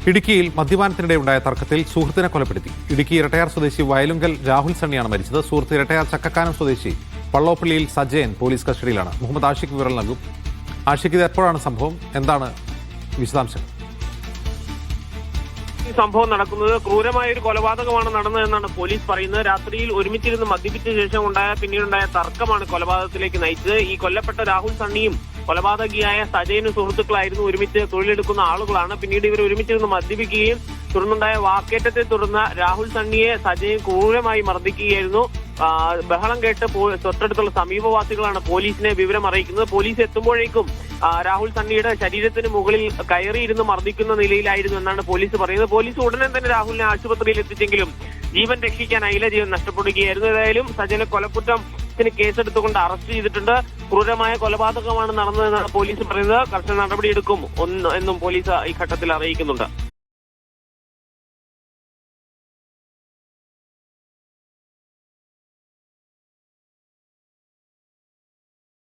ഇടുക്കിയിൽ മദ്യപാനത്തിനിടെ ഉണ്ടായ തർക്കത്തിൽ സുഹൃത്തിനെ കൊലപ്പെടുത്തി. ഇടുക്കി ഇരട്ടയാർ സ്വദേശി വയലുങ്കൽ രാഹുൽ സണ്ണിയാണ് മരിച്ചത്. സുഹൃത്ത് ഇരട്ടയാർ ചക്കക്കാനം സ്വദേശി പള്ളോപ്പള്ളിയിൽ സജയൻ പോലീസ് കസ്റ്റഡിയിലാണ്. മുഹമ്മദ് ആഷിഖ് വിവരം നൽകും. ആഷിഖ്, ഇത് എപ്പോഴാണ് സംഭവം? എന്താണ് വിശദാംശം? ഈ സംഭവം നടക്കുന്നത് ക്രൂരമായ ഒരു കൊലപാതകമാണ് നടന്നതെന്നാണ് പോലീസ് പറയുന്നത്. രാത്രിയിൽ ഒരുമിച്ചിരുന്ന് മദ്യപിച്ച ശേഷം പിന്നീടുണ്ടായ തർക്കമാണ് കൊലപാതകത്തിലേക്ക് നയിച്ചത്. ഈ കൊല്ലപ്പെട്ട രാഹുൽ സണ്ണിയും കൊലപാതകിയായ സജയനും സുഹൃത്തുക്കളായിരുന്നു. ഒരുമിച്ച് തൊഴിലെടുക്കുന്ന ആളുകളാണ്. പിന്നീട് ഇവർ ഒരുമിച്ചിരുന്ന് മദ്യപിക്കുകയും തുടർന്നുണ്ടായ വാക്കേറ്റത്തെ തുടർന്ന് രാഹുൽ സണ്ണിയെ സജയൻ ക്രൂരമായി മർദ്ദിക്കുകയായിരുന്നു. ബഹളം കേട്ട് തൊട്ടടുത്തുള്ള സമീപവാസികളാണ് പോലീസിനെ വിവരം അറിയിക്കുന്നത്. പോലീസ് എത്തുമ്പോഴേക്കും രാഹുൽ സണ്ണിയുടെ ശരീരത്തിന് മുകളിൽ കയറിയിരുന്ന് മർദ്ദിക്കുന്ന നിലയിലായിരുന്നു എന്നാണ് പോലീസ് പറയുന്നത്. പോലീസ് ഉടനെ തന്നെ രാഹുലിനെ ആശുപത്രിയിൽ എത്തിച്ചെങ്കിലും ജീവൻ രക്ഷിക്കാനായില്ല, ജീവൻ നഷ്ടപ്പെടുകയായിരുന്നു. ഏതായാലും സജയനെ കൊലക്കുറ്റത്തിന് കേസെടുത്തുകൊണ്ട് അറസ്റ്റ് ചെയ്തിട്ടുണ്ട്. ക്രൂരമായ കൊലപാതകമാണ് നടന്നതെന്നാണ് പോലീസ് പറയുന്നത്. കർശന നടപടിയെടുക്കും എന്നും പോലീസ് ഈ ഘട്ടത്തിൽ അറിയിക്കുന്നുണ്ട്.